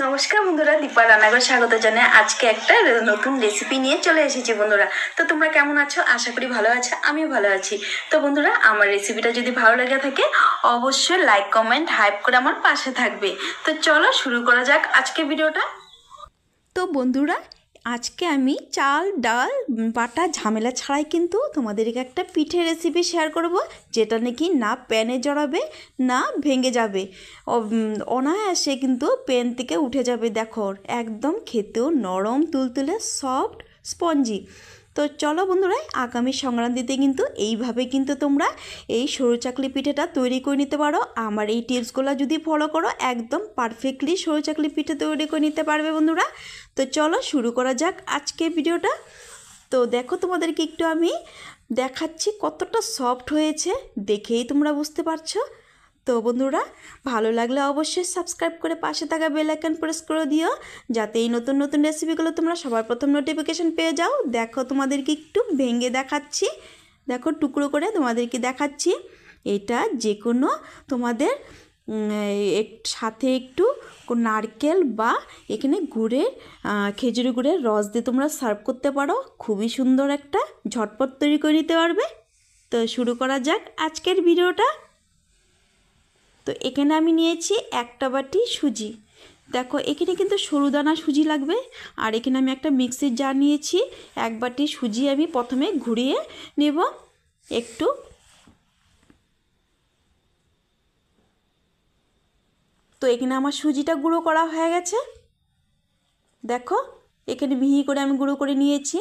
নমস্কার বন্ধুরা, দীপা রান্নাঘর স্বাগত জানাই। আজকে একটা নতুন রেসিপি নিয়ে চলে এসেছি বন্ধুরা। তো তোমরা কেমন আছো? আশা করি ভালো আছো, আমিও ভালো আছি। তো বন্ধুরা, আমার রেসিপিটা যদি ভালো লেগে থাকে অবশ্যই লাইক কমেন্ট হাইপ করে আমার পাশে থাকবে। তো চলো শুরু করা যাক আজকে ভিডিওটা। তো বন্ধুরা, আজকে আমি চাল ডাল বাটা ঝামেলা ছাড়াই কিন্তু তোমাদেরকে একটা পিঠে রেসিপি শেয়ার করব, যেটা নাকি না প্যানে জড়াবে না ভেঙে যাবে, অনায়াসে কিন্তু প্যান থেকে উঠে যাবে। দেখো একদম খেতেও নরম তুলতুলে সফট স্পঞ্জি। তো চলো বন্ধুরা, আগামী সংক্রান্তিতে কিন্তু এইভাবে কিন্তু তোমরা এই সরু চাকলি পিঠেটা তৈরি করে নিতে পারো। আমার এই টিপসগুলো যদি ফলো করো একদম পারফেক্টলি সরু চাকলি পিঠে তৈরি করে নিতে পারবে বন্ধুরা। তো চলো শুরু করা যাক আজকে ভিডিওটা। তো দেখো তোমাদেরকে একটু আমি দেখাচ্ছি কতটা সফট হয়েছে, দেখেই তোমরা বুঝতে পারছো। তো বন্ধুরা, ভালো লাগলে অবশ্যই সাবস্ক্রাইব করে পাশে থাকা বেল আইকন প্রেস করে দিও, যাতে এই নতুন নতুন রেসিপিগুলো তোমরা সবার প্রথম নোটিফিকেশন পেয়ে যাও। দেখো তোমাদেরকে একটু ভেঙে দেখাচ্ছি, দেখো টুকরো করে তোমাদেরকে দেখাচ্ছি। এটা যে কোনো তোমাদের সাথে একটু নারকেল বা এখানে গুড়ের খেজুরি গুড়ের রস দিয়ে তোমরা সার্ভ করতে পারো। খুবই সুন্দর একটা ঝটপট তৈরি করে নিতে পারবে। তো শুরু করা যাক আজকের ভিডিওটা। তো এখানে আমি নিয়েছি একটা বাটি সুজি। দেখো এখানে কিন্তু সরু দানা সুজি লাগবে। আর এখানে আমি একটা মিক্সির জার নিয়েছি। এক বাটি সুজি আমি প্রথমে ঘুরিয়ে নেব একটু। তো এখানে আমার সুজিটা গুঁড়ো করা হয়ে গেছে। দেখো এখানে মিহি করে আমি গুঁড়ো করে নিয়েছি।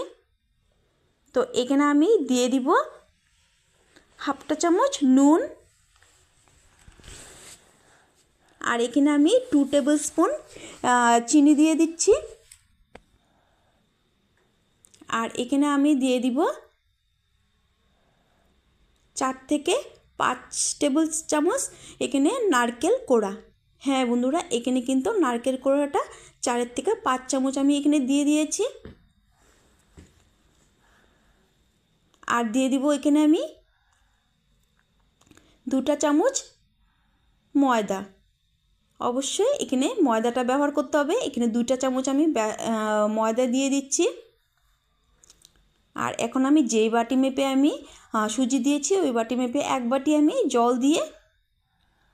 তো এখানে আমি দিয়ে দিব হাফটা চামচ নুন। আর এখানে আমি 2 টেবিল স্পুন চিনি দিয়ে দিচ্ছি। আর এখানে আমি দিয়ে দিব 4 থেকে 5 টেবিল চামচ এখানে নারকেল কোড়া। হ্যাঁ বন্ধুরা, এখানে কিন্তু নারকেল কোড়াটা 4 থেকে 5 চামচ আমি এখানে দিয়ে দিয়েছি। আর দিয়ে দিব এখানে আমি 2টা চামচ ময়দা। অবশ্যই এখানে ময়দাটা ব্যবহার করতে হবে। এখানে 2টা চামচ আমি ময়দা দিয়ে দিচ্ছি। আর এখন আমি যেই বাটি মেপে আমি সুজি দিয়েছি ওই বাটি মেপে 1 বাটি আমি জল দিয়ে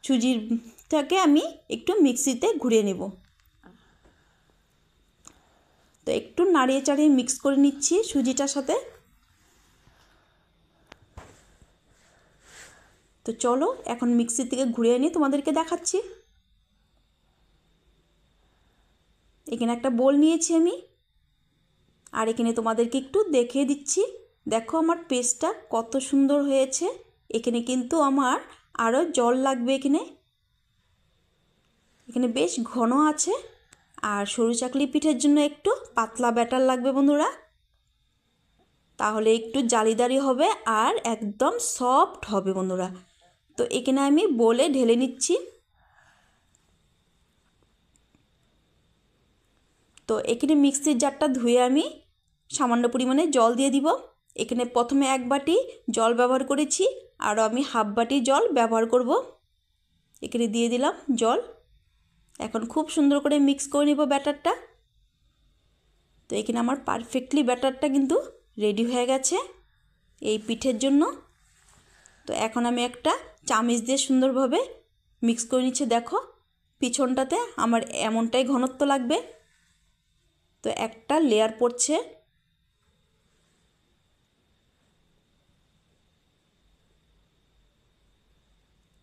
সুজিটাকে আমি একটু মিক্সিতে ঘুরিয়ে নেব। তো একটু নাড়িয়ে চাড়িয়ে মিক্স করে নিচ্ছি সুজিটার সাথে। তো চলো এখন মিক্সি থেকে ঘুরিয়ে নিয়ে তোমাদেরকে দেখাচ্ছি। এখানে একটা বোল নিয়েছি আমি। আর এখানে তোমাদেরকে একটু দেখিয়ে দিচ্ছি। দেখো আমার পেস্টটা কত সুন্দর হয়েছে। এখানে কিন্তু আমার আরও জল লাগবে। এখানে বেশ ঘন আছে। আর সরু চাকলি পিঠের জন্য একটু পাতলা ব্যাটার লাগবে বন্ধুরা, তাহলে একটু জালিদারি হবে আর একদম সফট হবে বন্ধুরা। তো এখানে আমি বলে ঢেলে নিচ্ছি। তো এখানে মিক্সির জারটা ধুয়ে আমি সামান্য পরিমাণে জল দিয়ে দিব। এখানে প্রথমে 1 বাটি জল ব্যবহার করেছি, আরও আমি হাফ বাটি জল ব্যবহার করব। এখানে দিয়ে দিলাম জল। এখন খুব সুন্দর করে মিক্স করে নেব ব্যাটারটা। তো এখানে আমার পারফেক্টলি ব্যাটারটা কিন্তু রেডি হয়ে গেছে এই পিঠের জন্য। তো এখন আমি একটা চামচ দিয়ে সুন্দরভাবে মিক্স করে নিচ্ছি। দেখো পিছনটাতে আমার এমনটাই ঘনত্ব লাগবে। তো একটা লেয়ার পড়ছে।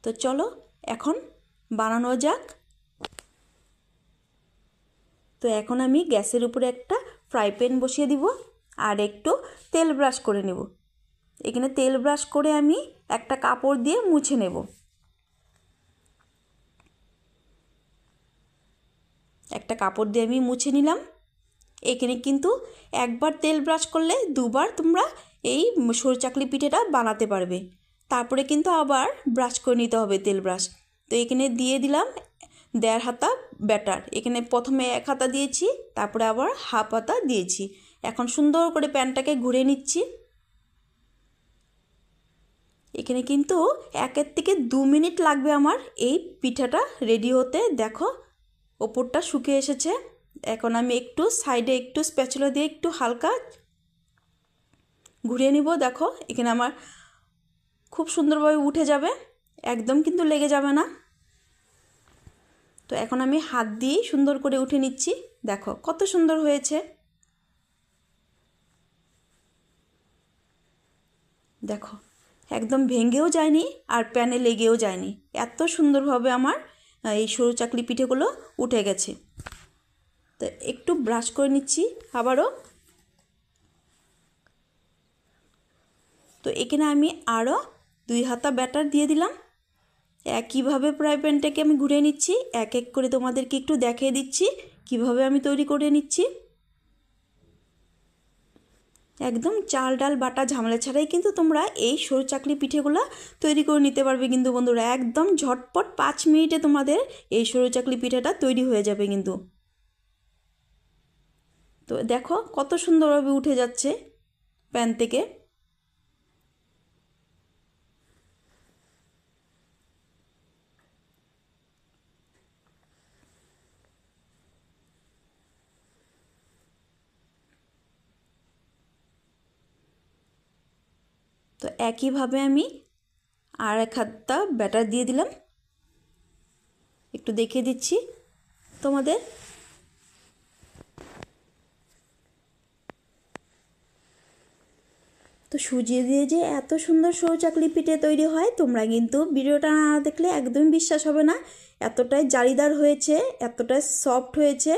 তো চলো এখন বানানো যাক। তো এখন আমি গ্যাসের উপরে একটা ফ্রাই প্যান বসিয়ে দিব আর একটু তেল ব্রাশ করে নেব। এখানে তেল ব্রাশ করে আমি একটা কাপড় দিয়ে মুছে নেব। একটা কাপড় দিয়ে আমি মুছে নিলাম। এখানে কিন্তু একবার তেল ব্রাশ করলে দুবার তোমরা এই সরু চাকলি পিঠেটা বানাতে পারবে। তারপরে কিন্তু আবার ব্রাশ করে নিতে হবে তেল ব্রাশ। তো এখানে দিয়ে দিলাম 1.5 হাতা ব্যাটার। এখানে প্রথমে 1 হাতা দিয়েছি, তারপরে আবার হাফ হাতা দিয়েছি। এখন সুন্দর করে প্যানটাকে ঘুরিয়ে নিচ্ছি। এখানে কিন্তু 1 থেকে 2 মিনিট লাগবে আমার এই পিঠাটা রেডি হতে। দেখো ওপরটা শুকিয়ে এসেছে। এখন আমি একটু সাইডে একটু স্প্যাচুলা দিয়ে একটু হালকা ঘুরিয়ে নিব। দেখো এখানে আমার খুব সুন্দরভাবে উঠে যাবে, একদম কিন্তু লেগে যাবে না। তো এখন আমি হাত দিয়ে সুন্দর করে উঠে নিচ্ছি। দেখো কত সুন্দর হয়েছে। দেখো একদম ভেঙেও যায়নি আর প্যানে লেগেও যায়নি, এত সুন্দরভাবে আমার এই সরু চাকলি পিঠেগুলো উঠে গেছে। তো একটু ব্রাশ করে নিচ্ছি আবারও। তো এখানে আমি আরও 2 হাতা ব্যাটার দিয়ে দিলাম। একইভাবে ফ্রাই প্যানটাকে আমি ঘুরিয়ে নিচ্ছি, এক এক করে তোমাদেরকে একটু দেখিয়ে দিচ্ছি কিভাবে আমি তৈরি করে নিচ্ছি। একদম চাল ডাল বাটা ঝামেলা ছাড়াই কিন্তু তোমরা এই সরু চাকলি পিঠেগুলো তৈরি করে নিতে পারবে কিন্তু বন্ধুরা। একদম ঝটপট 5 মিনিটে তোমাদের এই সরু চাকলি পিঠাটা তৈরি হয়ে যাবে কিন্তু। তো দেখো কত সুন্দরভাবে উঠে যাচ্ছে প্যান থেকে। তো একইভাবে আমি আর এক হাতটা ব্যাটার দিয়ে দিলাম, একটু দেখিয়ে দিচ্ছি তোমাদের। তো সুজি দিয়ে যে এত সুন্দর সরু চাকলি পিঠে তৈরি হয়, তোমরা কিন্তু ভিডিওটা না দেখলে একদমই বিশ্বাস হবে না। এতটাই জালিদার হয়েছে, এতটাই সফট হয়েছে।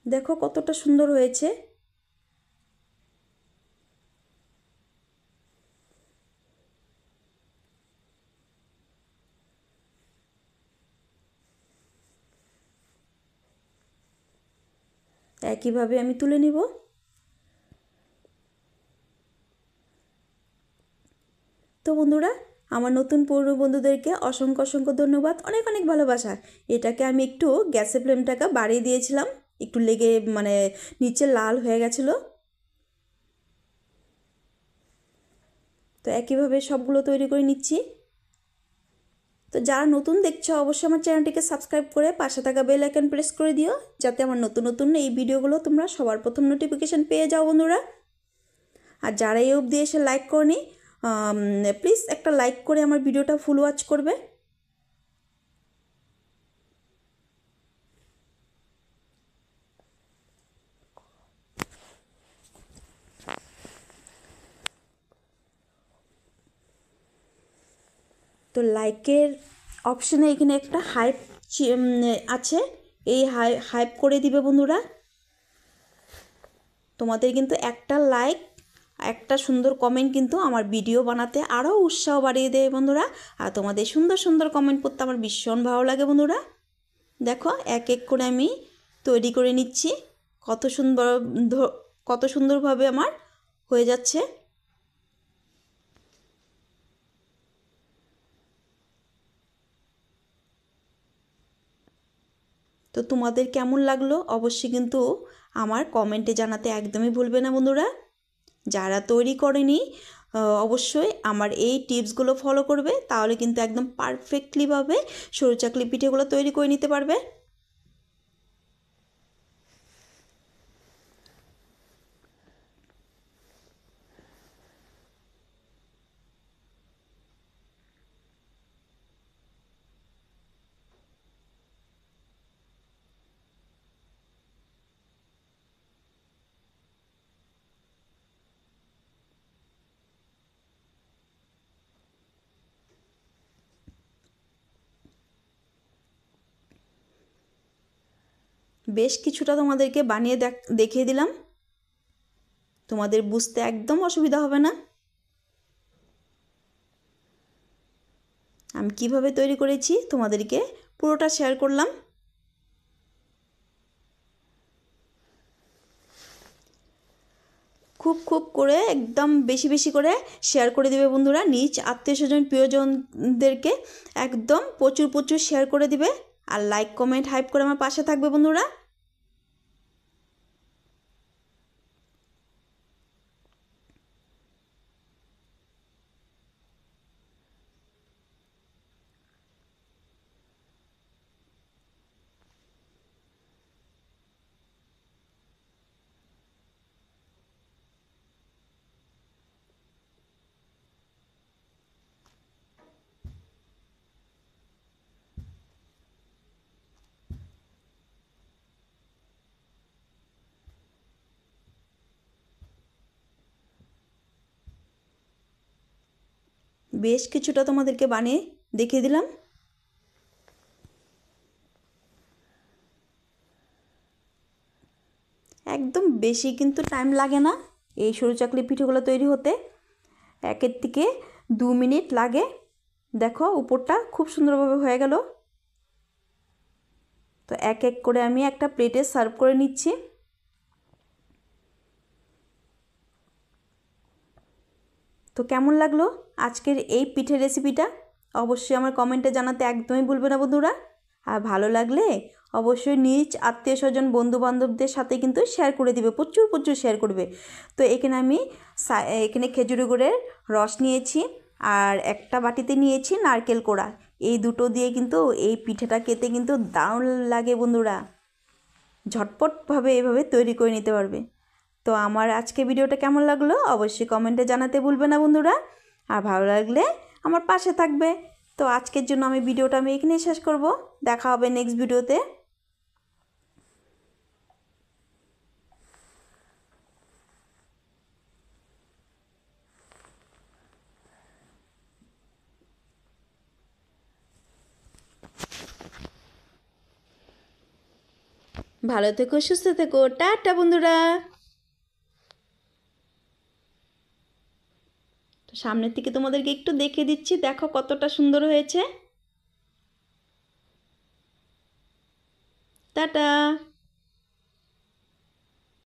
দেখো কতটা সুন্দর হয়েছে। একইভাবে আমি তুলে নিব। তো বন্ধুরা, আমার নতুন পুরনো বন্ধুদেরকে অসংখ্য অসংখ্য ধন্যবাদ, অনেক অনেক ভালোবাসা। এটাকে আমি একটু গ্যাসের ফ্লেমটাকে বাড়িয়ে দিয়েছিলাম, একটু লেগে মানে নিচে লাল হয়ে গেছিলো। তো একইভাবে সবগুলো তৈরি করে নিচ্ছি। তো যারা নতুন দেখছো অবশ্যই আমার চ্যানেলটিকে সাবস্ক্রাইব করে পাশে থাকা বেল আইকন প্রেস করে দিও, যাতে আমার নতুন নতুন এই ভিডিওগুলো তোমরা সবার প্রথম নোটিফিকেশান পেয়ে যাও বন্ধুরা। আর যারা এই অবধি এসে লাইক করনি, প্লিজ একটা লাইক করে আমার ভিডিওটা ফুল ওয়াচ করবে। তো লাইকের অপশানে এখানে একটা হাইপ আছে, এই হাইপ করে দিবে বন্ধুরা। তোমাদের কিন্তু একটা লাইক, একটা সুন্দর কমেন্ট কিন্তু আমার ভিডিও বানাতে আরও উৎসাহ বাড়িয়ে দেয় বন্ধুরা। আর তোমাদের সুন্দর সুন্দর কমেন্ট করতে আমার ভীষণ ভালো লাগে বন্ধুরা। দেখো এক এক করে আমি তৈরি করে নিচ্ছি, কত সুন্দর কত সুন্দরভাবে আমার হয়ে যাচ্ছে। তো তোমাদের কেমন লাগলো অবশ্যই কিন্তু আমার কমেন্টে জানাতে একদমই ভুলবে না বন্ধুরা। যারা তৈরি করেনি অবশ্যই আমার এই টিপসগুলো ফলো করবে, তাহলে কিন্তু একদম পারফেক্টলিভাবে সরু চাকলি পিঠেগুলো তৈরি করে নিতে পারবে। বেশ কিছুটা তোমাদেরকে বানিয়ে দেখিয়ে দিলাম, তোমাদের বুঝতে একদম অসুবিধা হবে না আমি কিভাবে তৈরি করেছি। তোমাদেরকে পুরোটা শেয়ার করলাম। খুব খুব করে একদম বেশি বেশি করে শেয়ার করে দিবে বন্ধুরা, নিজ আত্মীয় স্বজন প্রিয়জনদেরকে একদম প্রচুর প্রচুর শেয়ার করে দিবে। আর লাইক কমেন্ট হাইপ করে আমার পাশে থাকবে বন্ধুরা। বেশ কিছুটা তোমাদেরকে বানিয়ে দেখিয়ে দিলাম। একদম বেশি কিন্তু টাইম লাগে না এই সরু চাকলি পিঠেগুলো তৈরি হতে, 1 থেকে 2 মিনিট লাগে। দেখো উপরটা খুব সুন্দরভাবে হয়ে গেল। তো এক এক করে আমি একটা প্লেটে সার্ভ করে নিচ্ছি। তো কেমন লাগলো আজকের এই পিঠের রেসিপিটা? অবশ্যই আমার কমেন্টে জানাতে একদমই ভুলবে না বন্ধুরা। আর ভালো লাগলে অবশ্যই নিজ আত্মীয় স্বজন বন্ধু বান্ধবদের সাথে কিন্তু শেয়ার করে দিবে, প্রচুর প্রচুর শেয়ার করবে। তো এখানে আমি এখানে খেজুরি গুড়ের রস নিয়েছি আর একটা বাটিতে নিয়েছি নারকেল কোড়া। এই দুটো দিয়ে কিন্তু এই পিঠেটা খেতে কিন্তু দারুণ লাগে বন্ধুরা। ঝটপটভাবে এভাবে তৈরি করে নিতে পারবে। তো আমার আজকে ভিডিওটা কেমন লাগলো অবশ্যই কমেন্টে জানাতে ভুলবে না বন্ধুরা। আর ভালো লাগলে আমার পাশে থাকবে। তো আজকের জন্য ভিডিওটা এখানেই শেষ করব। দেখা হবে নেক্সট ভিডিওতে। ভালো থেকো, সুস্থ থেকো, টাটা বন্ধুরা। সামনের থেকে তোমাদেরকে একটু দেখিয়ে দিচ্ছি, দেখো কতটা সুন্দর হয়েছে। টাটা।